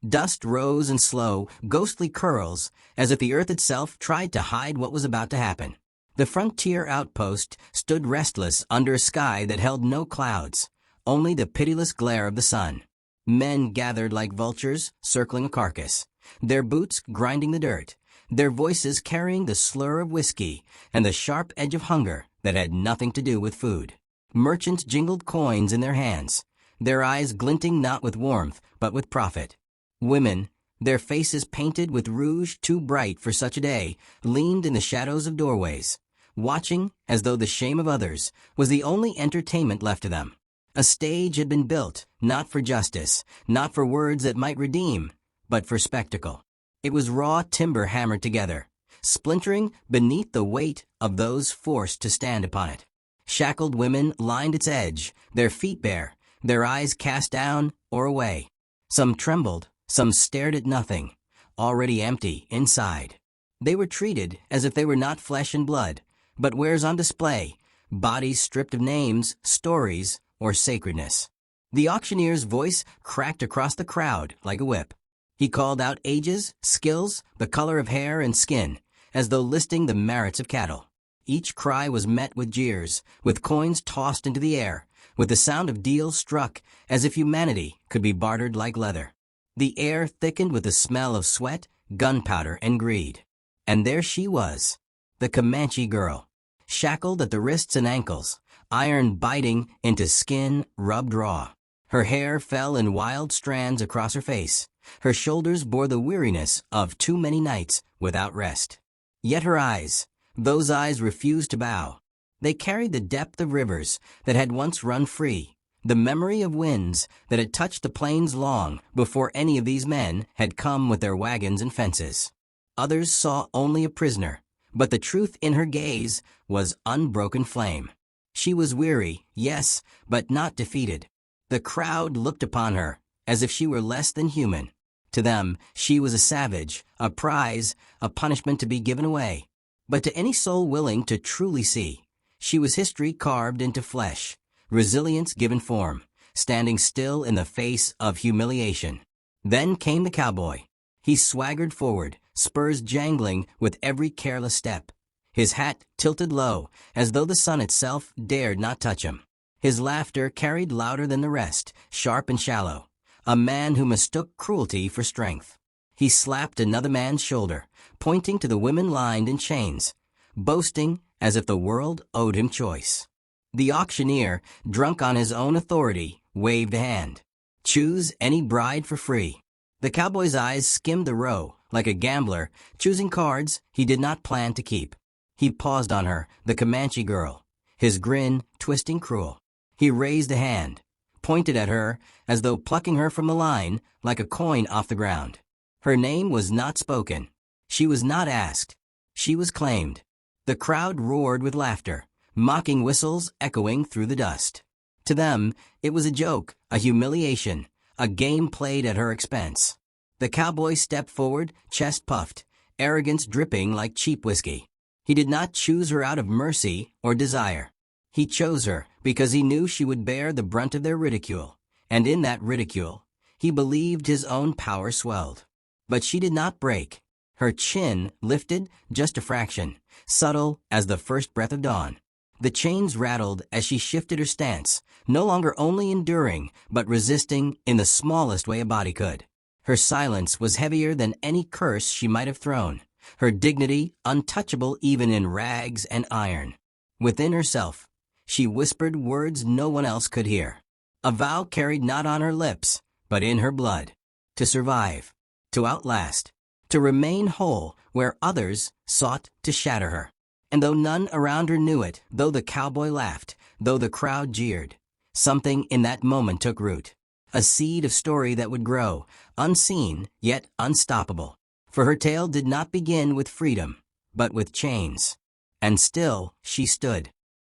Dust rose in slow, ghostly curls, as if the earth itself tried to hide what was about to happen. The frontier outpost stood restless under a sky that held no clouds, only the pitiless glare of the sun. Men gathered like vultures, circling a carcass, their boots grinding the dirt, their voices carrying the slur of whiskey and the sharp edge of hunger that had nothing to do with food. Merchants jingled coins in their hands, their eyes glinting not with warmth but with profit. Women, their faces painted with rouge too bright for such a day, leaned in the shadows of doorways, watching as though the shame of others was the only entertainment left to them. A stage had been built, not for justice, not for words that might redeem, but for spectacle. It was raw timber hammered together, splintering beneath the weight of those forced to stand upon it. Shackled women lined its edge, their feet bare, their eyes cast down or away. Some trembled, some stared at nothing, already empty inside. They were treated as if they were not flesh and blood, but wares on display, bodies stripped of names, stories, or sacredness. The auctioneer's voice cracked across the crowd like a whip. He called out ages, skills, the color of hair and skin, as though listing the merits of cattle. Each cry was met with jeers, with coins tossed into the air, with the sound of deals struck, as if humanity could be bartered like leather. The air thickened with the smell of sweat, gunpowder, and greed. And there she was, the Comanche girl, shackled at the wrists and ankles, iron biting into skin rubbed raw. Her hair fell in wild strands across her face. Her shoulders bore the weariness of too many nights without rest. Yet her eyes, those eyes refused to bow. They carried the depth of rivers that had once run free, the memory of winds that had touched the plains long before any of these men had come with their wagons and fences. Others saw only a prisoner, but the truth in her gaze was unbroken flame. She was weary, yes, but not defeated. The crowd looked upon her as if she were less than human. To them, she was a savage, a prize, a punishment to be given away. But to any soul willing to truly see, she was history carved into flesh, resilience given form, standing still in the face of humiliation. Then came the cowboy. He swaggered forward, spurs jangling with every careless step. His hat tilted low, as though the sun itself dared not touch him. His laughter carried louder than the rest, sharp and shallow. A man who mistook cruelty for strength. He slapped another man's shoulder, pointing to the women lined in chains, boasting as if the world owed him choice. The auctioneer, drunk on his own authority, waved a hand. Choose any bride for free. The cowboy's eyes skimmed the row, like a gambler, choosing cards he did not plan to keep. He paused on her, the Comanche girl, his grin twisting cruel. He raised a hand, pointed at her as though plucking her from the line like a coin off the ground. Her name was not spoken. She was not asked. She was claimed. The crowd roared with laughter, mocking whistles echoing through the dust. To them, it was a joke, a humiliation, a game played at her expense. The cowboy stepped forward, chest puffed, arrogance dripping like cheap whiskey. He did not choose her out of mercy or desire. He chose her because he knew she would bear the brunt of their ridicule, and in that ridicule, he believed his own power swelled. But she did not break. Her chin lifted just a fraction, subtle as the first breath of dawn. The chains rattled as she shifted her stance, no longer only enduring, but resisting in the smallest way a body could. Her silence was heavier than any curse she might have thrown, her dignity untouchable even in rags and iron. Within herself, she whispered words no one else could hear. A vow carried not on her lips, but in her blood. To survive, to outlast, to remain whole where others sought to shatter her. And though none around her knew it, though the cowboy laughed, though the crowd jeered, something in that moment took root. A seed of story that would grow, unseen yet unstoppable. For her tale did not begin with freedom, but with chains. And still she stood.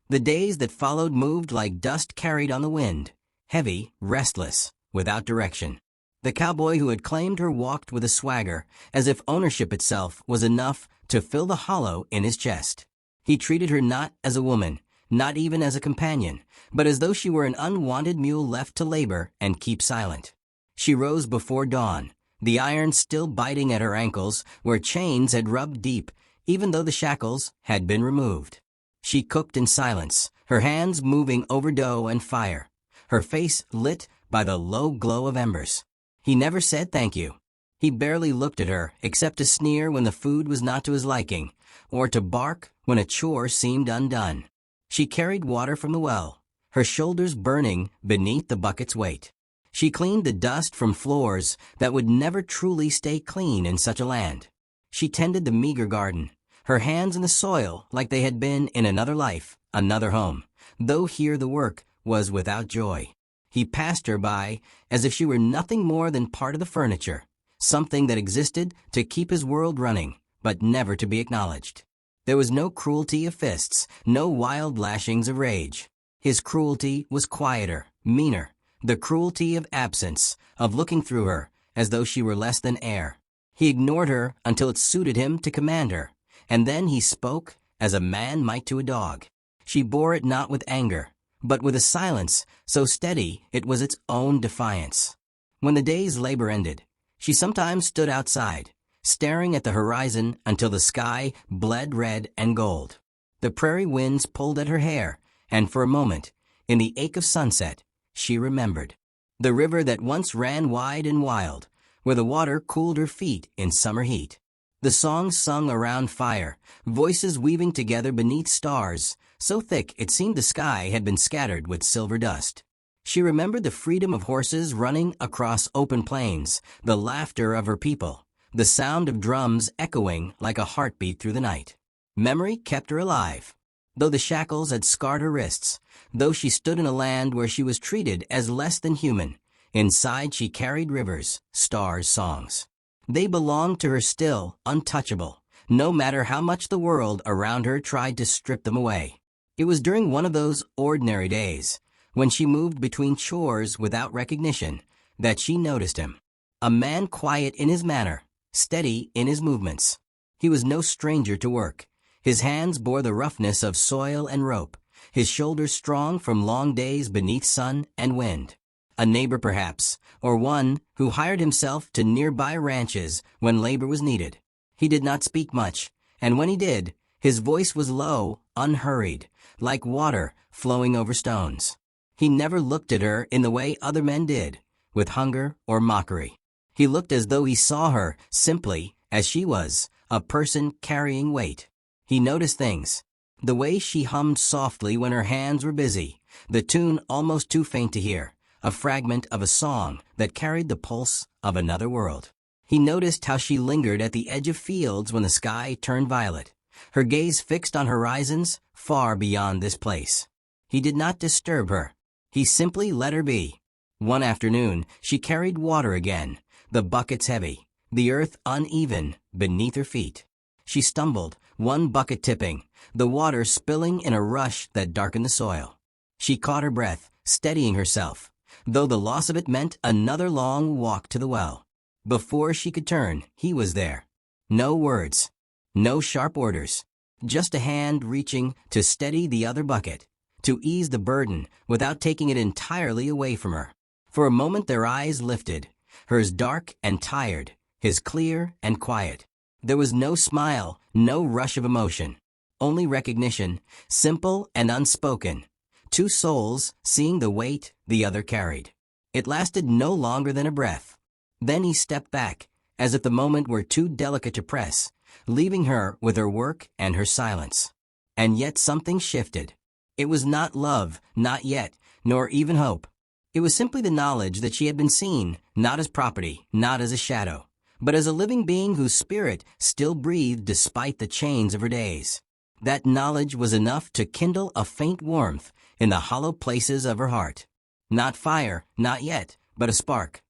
The days that followed moved like dust carried on the wind, heavy, restless, without direction. The cowboy who had claimed her walked with a swagger, as if ownership itself was enough to fill the hollow in his chest. He treated her not as a woman, not even as a companion, but as though she were an unwanted mule left to labor and keep silent. She rose before dawn, the iron still biting at her ankles where chains had rubbed deep, even though the shackles had been removed. She cooked in silence, her hands moving over dough and fire, her face lit by the low glow of embers. He never said thank you. He barely looked at her, except to sneer when the food was not to his liking, or to bark when a chore seemed undone. She carried water from the well, her shoulders burning beneath the bucket's weight. She cleaned the dust from floors that would never truly stay clean in such a land. She tended the meager garden, her hands in the soil like they had been in another life, another home, though here the work was without joy. He passed her by as if she were nothing more than part of the furniture, something that existed to keep his world running, but never to be acknowledged. There was no cruelty of fists, no wild lashings of rage. His cruelty was quieter, meaner, the cruelty of absence, of looking through her, as though she were less than air. He ignored her until it suited him to command her, and then he spoke as a man might to a dog. She bore it not with anger, but with a silence so steady it was its own defiance. When the day's labor ended, she sometimes stood outside, staring at the horizon until the sky bled red and gold. The prairie winds pulled at her hair, and for a moment, in the ache of sunset, she remembered. The river that once ran wide and wild, where the water cooled her feet in summer heat. The songs sung around fire, voices weaving together beneath stars, so thick it seemed the sky had been scattered with silver dust. She remembered the freedom of horses running across open plains, the laughter of her people, the sound of drums echoing like a heartbeat through the night. Memory kept her alive. Though the shackles had scarred her wrists, though she stood in a land where she was treated as less than human, inside she carried rivers, stars, songs. They belonged to her still, untouchable, no matter how much the world around her tried to strip them away. It was during one of those ordinary days, when she moved between chores without recognition, that she noticed him. A man quiet in his manner, steady in his movements. He was no stranger to work. His hands bore the roughness of soil and rope, his shoulders strong from long days beneath sun and wind. A neighbor perhaps, or one who hired himself to nearby ranches when labor was needed. He did not speak much, and when he did, his voice was low, unhurried, like water flowing over stones. He never looked at her in the way other men did, with hunger or mockery. He looked as though he saw her simply as she was, a person carrying weight. He noticed things. The way she hummed softly when her hands were busy, the tune almost too faint to hear, a fragment of a song that carried the pulse of another world. He noticed how she lingered at the edge of fields when the sky turned violet, her gaze fixed on horizons far beyond this place. He did not disturb her. He simply let her be. One afternoon, she carried water again, the buckets heavy, the earth uneven beneath her feet. She stumbled, one bucket tipping, the water spilling in a rush that darkened the soil. She caught her breath, steadying herself, though the loss of it meant another long walk to the well. Before she could turn, he was there. No words, no sharp orders, just a hand reaching to steady the other bucket, to ease the burden without taking it entirely away from her. For a moment their eyes lifted, hers dark and tired, his clear and quiet. There was no smile, no rush of emotion, only recognition, simple and unspoken. Two souls seeing the weight the other carried. It lasted no longer than a breath. Then he stepped back, as if the moment were too delicate to press, leaving her with her work and her silence. And yet something shifted. It was not love, not yet, nor even hope. It was simply the knowledge that she had been seen, not as property, not as a shadow, but as a living being whose spirit still breathed despite the chains of her days. That knowledge was enough to kindle a faint warmth in the hollow places of her heart. Not fire, not yet, but a spark.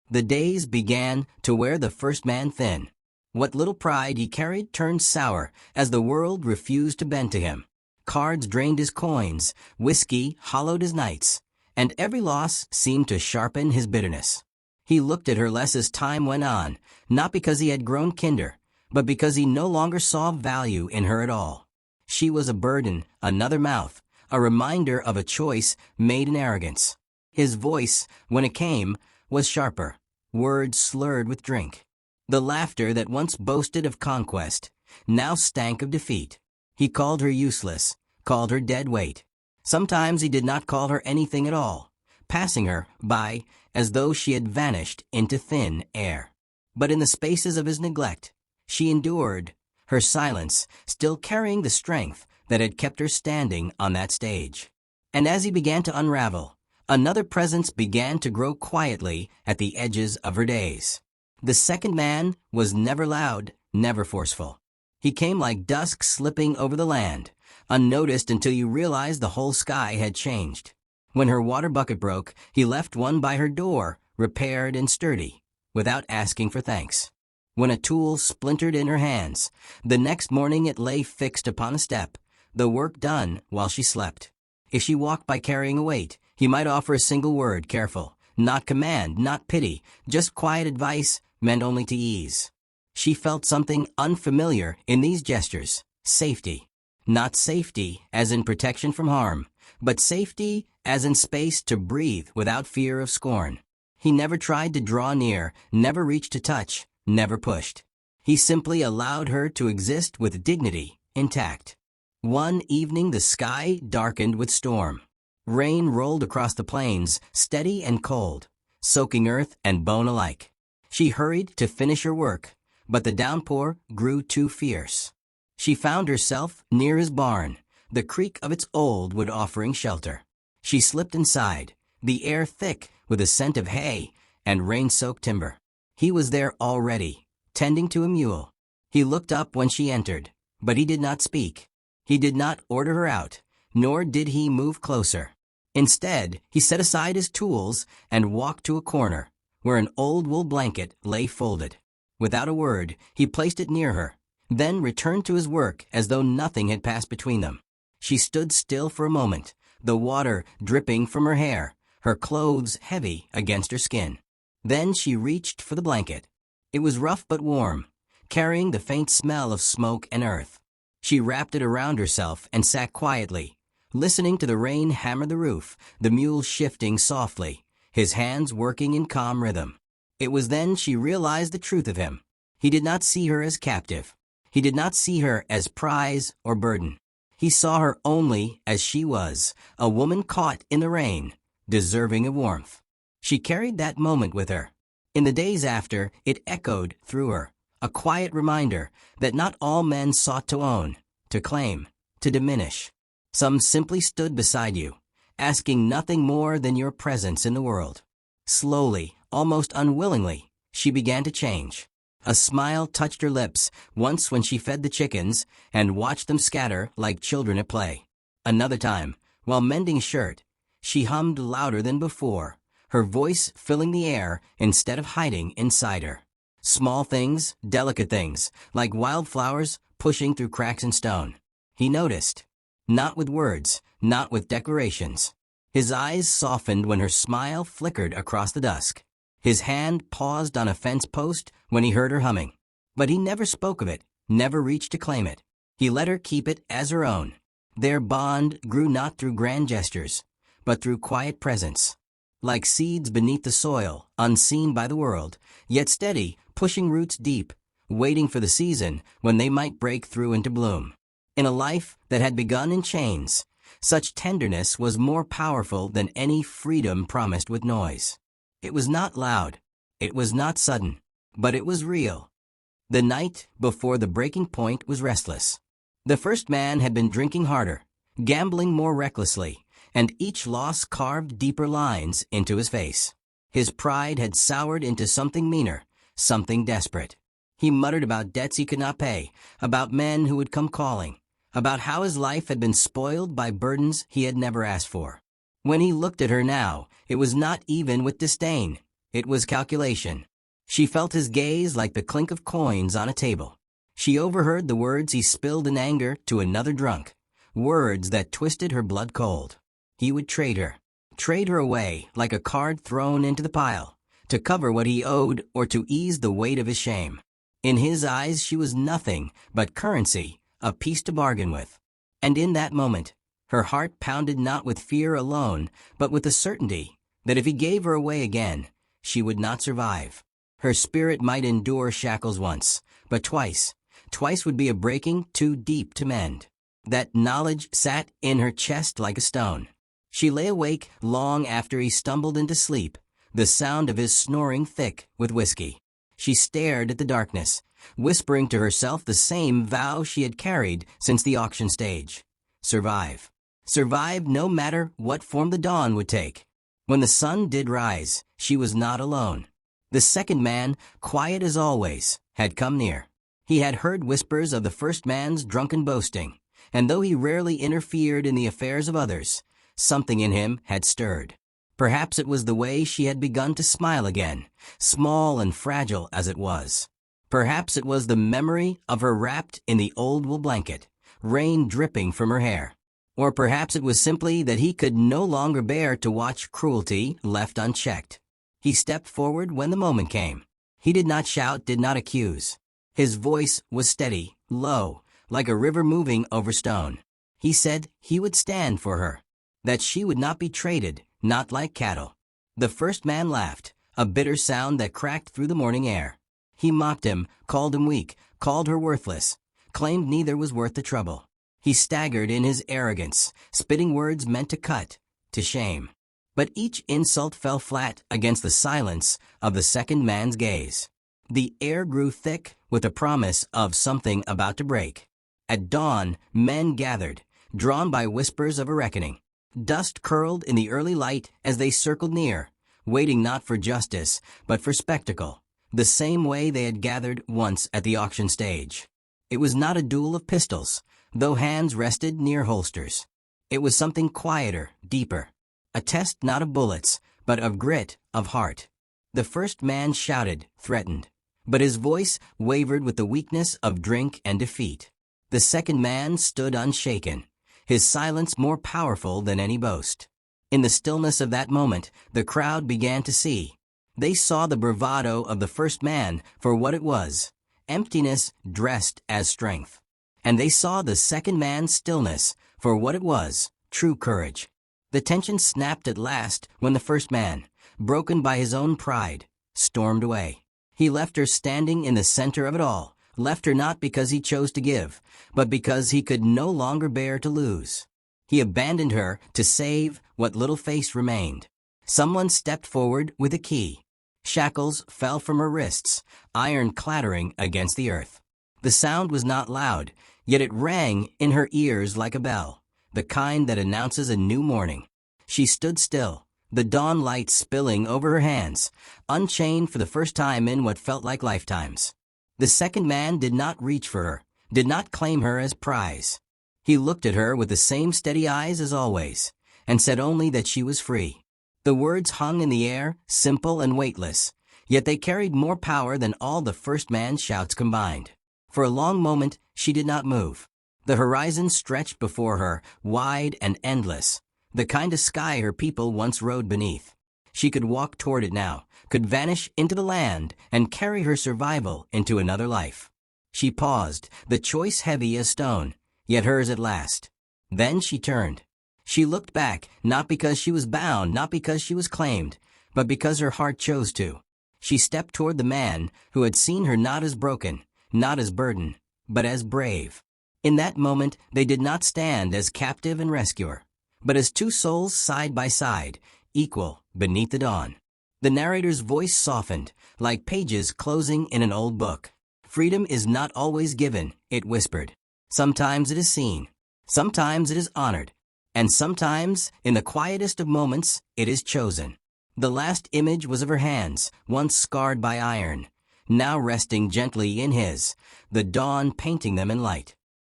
The days began to wear the first man thin. What little pride he carried turned sour as the world refused to bend to him. Cards drained his coins, whiskey hollowed his nights, and every loss seemed to sharpen his bitterness. He looked at her less as time went on, not because he had grown kinder, but because he no longer saw value in her at all. She was a burden, another mouth, a reminder of a choice made in arrogance. His voice, when it came, was sharper, words slurred with drink. The laughter that once boasted of conquest now stank of defeat. He called her useless, called her dead weight. Sometimes he did not call her anything at all, passing her by as though she had vanished into thin air. But in the spaces of his neglect, she endured, her silence still carrying the strength that had kept her standing on that stage. And as he began to unravel, another presence began to grow quietly at the edges of her days. The second man was never loud, never forceful. He came like dusk slipping over the land, unnoticed until you realized the whole sky had changed. When her water bucket broke, he left one by her door, repaired and sturdy, without asking for thanks. When a tool splintered in her hands, the next morning it lay fixed upon a step, the work done while she slept. If she walked by carrying a weight, he might offer a single word, careful, not command, not pity, just quiet advice meant only to ease. She felt something unfamiliar in these gestures, safety. Not safety as in protection from harm, but safety as in space to breathe without fear of scorn. He never tried to draw near, never reached to touch, never pushed. He simply allowed her to exist with dignity, intact. One evening the sky darkened with storm. Rain rolled across the plains, steady and cold, soaking earth and bone alike. She hurried to finish her work, but the downpour grew too fierce. She found herself near his barn, the creak of its old wood offering shelter. She slipped inside, the air thick with a scent of hay and rain-soaked timber. He was there already, tending to a mule. He looked up when she entered, but he did not speak. He did not order her out, nor did he move closer. Instead, he set aside his tools and walked to a corner, where an old wool blanket lay folded. Without a word, he placed it near her, then returned to his work as though nothing had passed between them. She stood still for a moment, the water dripping from her hair, her clothes heavy against her skin. Then she reached for the blanket. It was rough but warm, carrying the faint smell of smoke and earth. She wrapped it around herself and sat quietly, listening to the rain hammer the roof, the mule shifting softly, his hands working in calm rhythm. It was then she realized the truth of him. He did not see her as captive. He did not see her as prize or burden. He saw her only as she was, a woman caught in the rain, deserving of warmth. She carried that moment with her. In the days after, it echoed through her, a quiet reminder that not all men sought to own, to claim, to diminish. Some simply stood beside you, asking nothing more than your presence in the world. Slowly, almost unwillingly, she began to change. A smile touched her lips once when she fed the chickens and watched them scatter like children at play. Another time, while mending a shirt, she hummed louder than before, her voice filling the air instead of hiding inside her. Small things, delicate things, like wildflowers pushing through cracks in stone. He noticed. Not with words, not with declarations. His eyes softened when her smile flickered across the dusk. His hand paused on a fence post when he heard her humming. But he never spoke of it, never reached to claim it. He let her keep it as her own. Their bond grew not through grand gestures, but through quiet presence. Like seeds beneath the soil, unseen by the world, yet steady, pushing roots deep, waiting for the season when they might break through into bloom. In a life that had begun in chains, such tenderness was more powerful than any freedom promised with noise. It was not loud, it was not sudden, but it was real. The night before the breaking point was restless. The first man had been drinking harder, gambling more recklessly, and each loss carved deeper lines into his face. His pride had soured into something meaner, something desperate. He muttered about debts he could not pay, about men who would come calling, about how his life had been spoiled by burdens he had never asked for. When he looked at her now, it was not even with disdain. It was calculation. She felt his gaze like the clink of coins on a table. She overheard the words he spilled in anger to another drunk, words that twisted her blood cold. He would trade her away like a card thrown into the pile, to cover what he owed or to ease the weight of his shame. In his eyes she was nothing but currency, a piece to bargain with. And in that moment, her heart pounded not with fear alone, but with the certainty that if he gave her away again, she would not survive. Her spirit might endure shackles once, but twice would be a breaking too deep to mend. That knowledge sat in her chest like a stone. She lay awake long after he stumbled into sleep, the sound of his snoring thick with whiskey. She stared at the darkness, whispering to herself the same vow she had carried since the auction stage. Survive. Survive no matter what form the dawn would take. When the sun did rise, she was not alone. The second man, quiet as always, had come near. He had heard whispers of the first man's drunken boasting, and though he rarely interfered in the affairs of others, something in him had stirred. Perhaps it was the way she had begun to smile again, small and fragile as it was. Perhaps it was the memory of her wrapped in the old wool blanket, rain dripping from her hair. Or perhaps it was simply that he could no longer bear to watch cruelty left unchecked. He stepped forward when the moment came. He did not shout, did not accuse. His voice was steady, low, like a river moving over stone. He said he would stand for her, that she would not be traded, not like cattle. The first man laughed, a bitter sound that cracked through the morning air. He mocked him, called him weak, called her worthless, claimed neither was worth the trouble. He staggered in his arrogance, spitting words meant to cut, to shame. But each insult fell flat against the silence of the second man's gaze. The air grew thick with the promise of something about to break. At dawn, men gathered, drawn by whispers of a reckoning. Dust curled in the early light as they circled near, waiting not for justice, but for spectacle, the same way they had gathered once at the auction stage. It was not a duel of pistols, though hands rested near holsters. It was something quieter, deeper. A test not of bullets, but of grit, of heart. The first man shouted, threatened, but his voice wavered with the weakness of drink and defeat. The second man stood unshaken, his silence more powerful than any boast. In the stillness of that moment, the crowd began to see. They saw the bravado of the first man for what it was, emptiness dressed as strength. And they saw the second man's stillness for what it was, true courage. The tension snapped at last when the first man, broken by his own pride, stormed away. He left her standing in the center of it all, left her not because he chose to give, but because he could no longer bear to lose. He abandoned her to save what little face remained. Someone stepped forward with a key. Shackles fell from her wrists, iron clattering against the earth. The sound was not loud, yet it rang in her ears like a bell, the kind that announces a new morning. She stood still, the dawn light spilling over her hands, unchained for the first time in what felt like lifetimes. The second man did not reach for her, did not claim her as prize. He looked at her with the same steady eyes as always, and said only that she was free. The words hung in the air, simple and weightless, yet they carried more power than all the first man's shouts combined. For a long moment, she did not move. The horizon stretched before her, wide and endless, the kind of sky her people once rode beneath. She could walk toward it now, could vanish into the land and carry her survival into another life. She paused, the choice heavy as stone, yet hers at last. Then she turned. She looked back, not because she was bound, not because she was claimed, but because her heart chose to. She stepped toward the man who had seen her not as broken, not as burden, but as brave. In that moment, they did not stand as captive and rescuer, but as two souls side by side, equal beneath the dawn. The narrator's voice softened, like pages closing in an old book. Freedom is not always given, it whispered. Sometimes it is seen, sometimes it is honored, and sometimes, in the quietest of moments, it is chosen. The last image was of her hands, once scarred by iron, now resting gently in his, the dawn painting them in light.